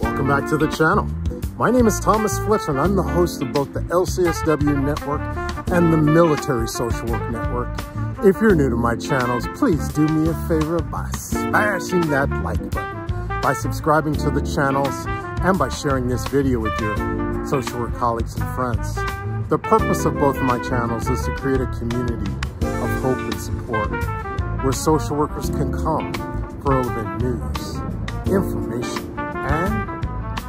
Welcome back to the channel. My name is Thomas Fletcher and I'm the host of both the LCSW Network and the Military Social Work Network. If you're new to my channels, please do me a favor by smashing that like button, by subscribing to the channels, and by sharing this video with your social work colleagues and friends. The purpose of both of my channels is to create a community of hope and support where social workers can come for relevant news, information, and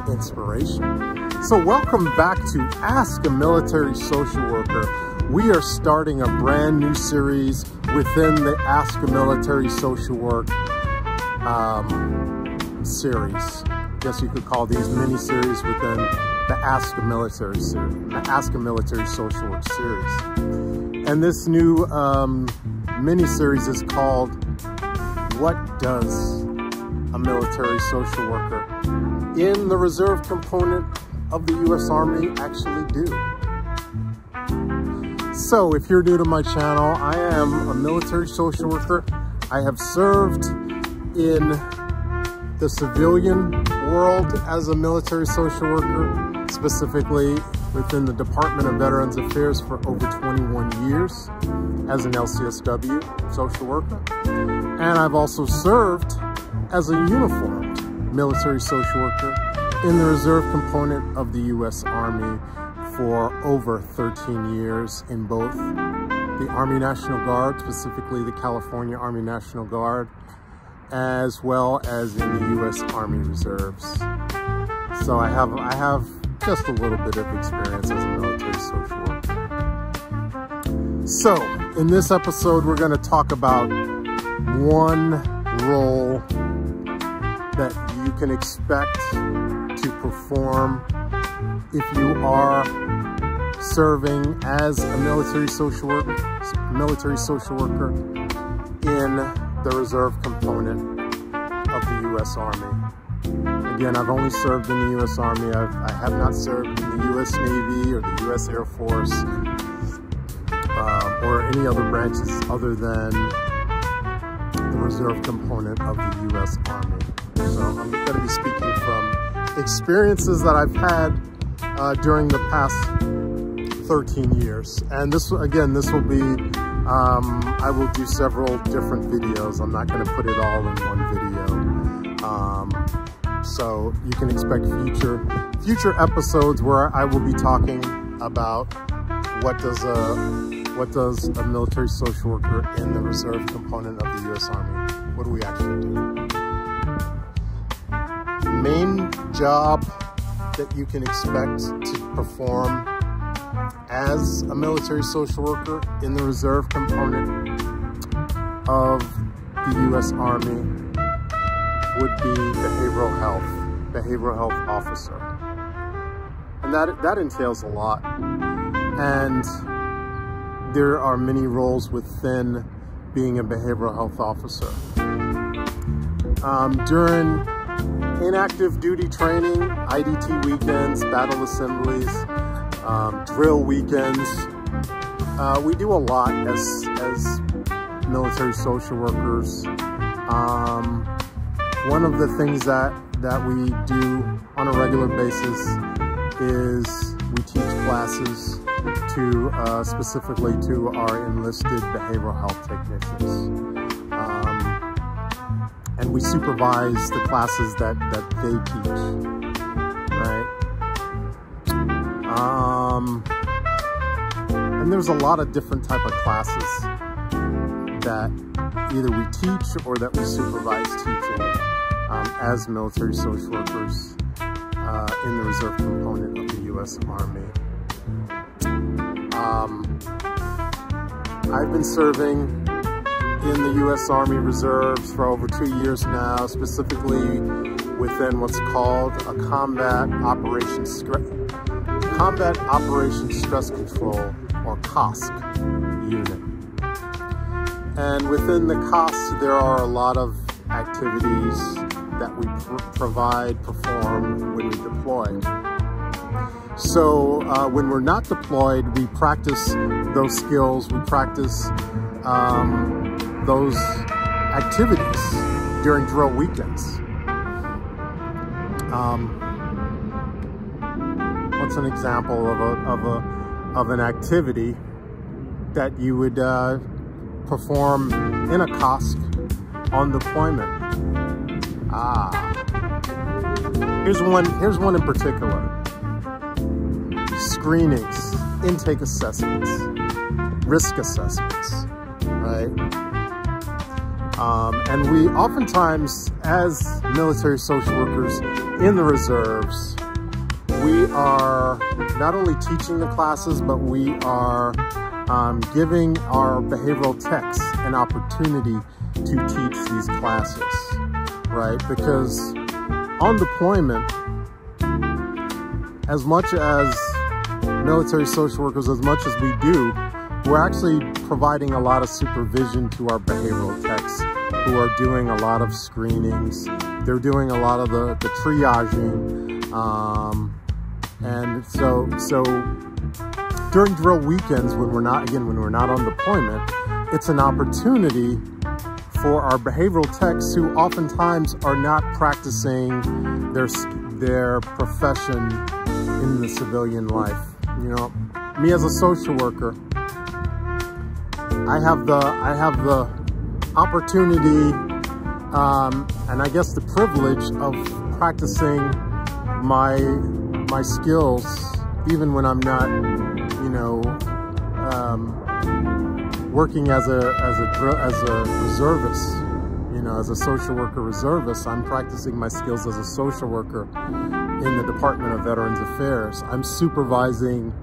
inspiration. So welcome back to Ask a Military Social Worker. We are starting a brand new series within the Ask a Military Social Work series. I guess you could call these mini-series within the Ask a Military series, the Ask a Military Social Work series. And this new mini-series is called What Does a Military Social Worker in the Reserve component of the U.S. Army actually do? So if you're new to my channel, I am a military social worker. I have served in the civilian world as a military social worker, specifically within the Department of Veterans Affairs for over 21 years as an LCSW social worker. And I've also served as a uniformed military social worker in the reserve component of the U.S. Army for over 13 years in both the Army National Guard, specifically the California Army National Guard, as well as in the U.S. Army Reserves. So I have just a little bit of experience as a military social worker. So in this episode, we're going to talk about one role that you can expect to perform if you are serving as a military social worker in the reserve component of the U.S. Army. Again, I've only served in the U.S. Army. I have not served in the U.S. Navy or the U.S. Air Force or any other branches other than the reserve component of the U.S. Army. So I'm going to be speaking from experiences that I've had during the past 13 years. And this will be, I will do several different videos. I'm not going to put it all in one video. So you can expect future episodes where I will be talking about what does a military social worker in the reserve component of the U.S. Army, what do we actually do? Main job that you can expect to perform as a military social worker in the reserve component of the U.S. Army would be behavioral health officer. And that entails a lot. And there are many roles within being a behavioral health officer. During inactive duty training, IDT weekends, battle assemblies, drill weekends, we do a lot as military social workers. One of the things that we do on a regular basis is we teach classes to specifically to our enlisted behavioral health technicians. And we supervise the classes that they teach, right? And there's a lot of different type of classes that either we teach or that we supervise teaching as military social workers in the reserve component of the U.S. Army. I've been serving in the U.S. Army Reserves for over 2 years now, specifically within what's called a Combat Operations Stress Control, or COSC unit. And within the COSC, there are a lot of activities that we perform when we deploy. So when we're not deployed, we practice those skills, we practice those activities during drill weekends. What's an example of an activity that you would perform in a COSC on deployment? Here's one in particular. Screenings, intake assessments, risk assessments, right? And we oftentimes, as military social workers in the reserves, we are not only teaching the classes, but we are giving our behavioral techs an opportunity to teach these classes, right? Because on deployment, as much as military social workers, as much as we do, we're actually providing a lot of supervision to our behavioral techs who are doing a lot of screenings. They're doing a lot of the triaging. And so during drill weekends, when we're not on deployment, it's an opportunity for our behavioral techs who oftentimes are not practicing their profession in the civilian life. You know, me as a social worker, I have the opportunity and I guess the privilege of practicing my skills even when I'm not, you know, working as a reservist, you know, as a social worker reservist. I'm practicing my skills as a social worker in the Department of Veterans Affairs. I'm supervising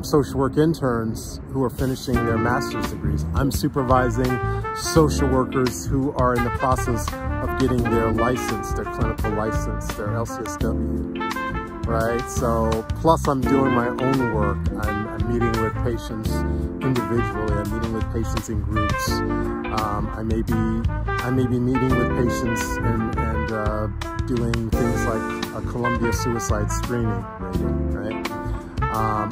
social work interns who are finishing their master's degrees. I'm supervising social workers who are in the process of getting their license, their clinical license, their LCSW, right? So, plus I'm doing my own work. I'm meeting with patients individually. I'm meeting with patients in groups. I may be meeting with patients and doing things like a Columbia suicide screening rating, right?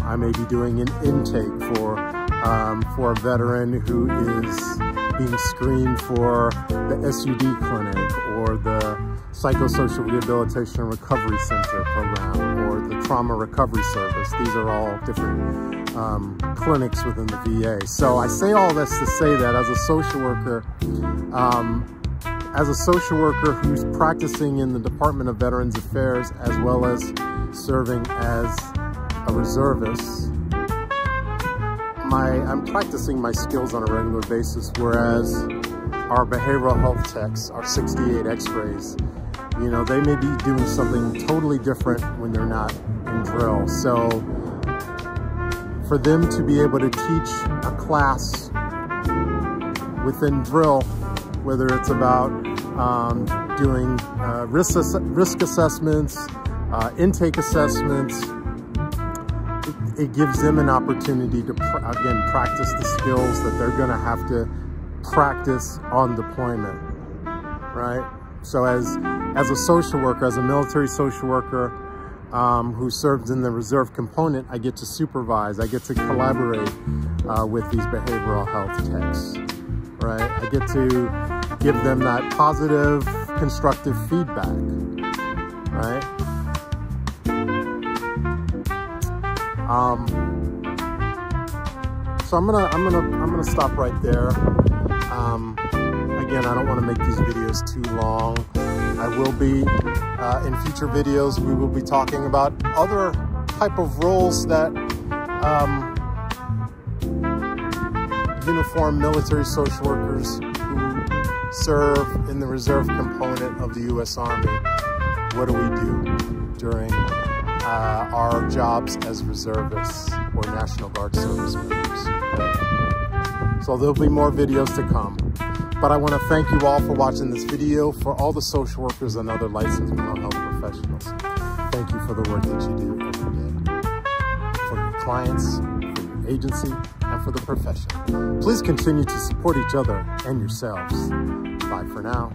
I may be doing an intake for a veteran who is being screened for the SUD clinic or the Psychosocial Rehabilitation and Recovery Center program or the Trauma Recovery Service. These are all different clinics within the VA. So I say all this to say that as a social worker who's practicing in the Department of Veterans Affairs as well as serving as a reservist, I'm practicing my skills on a regular basis, whereas our behavioral health techs, our 68 x-rays, you know, they may be doing something totally different when they're not in drill. So for them to be able to teach a class within drill, whether it's about doing risk assessments, intake assessments, it gives them an opportunity to, again, practice the skills that they're gonna have to practice on deployment, right? So as a social worker, as a military social worker who serves in the reserve component, I get to supervise, I get to collaborate with these behavioral health techs, right? I get to give them that positive, constructive feedback, right? So I'm gonna stop right there. Again, I don't want to make these videos too long. I will be in future videos. We will be talking about other type of roles that uniformed military social workers who serve in the reserve component of the U.S. Army. What do we do during our jobs as reservists or National Guard service members? So there'll be more videos to come. But I want to thank you all for watching this video, for all the social workers and other licensed mental health professionals. Thank you for the work that you do every day. For your clients, for your agency, and for the profession. Please continue to support each other and yourselves. Bye for now.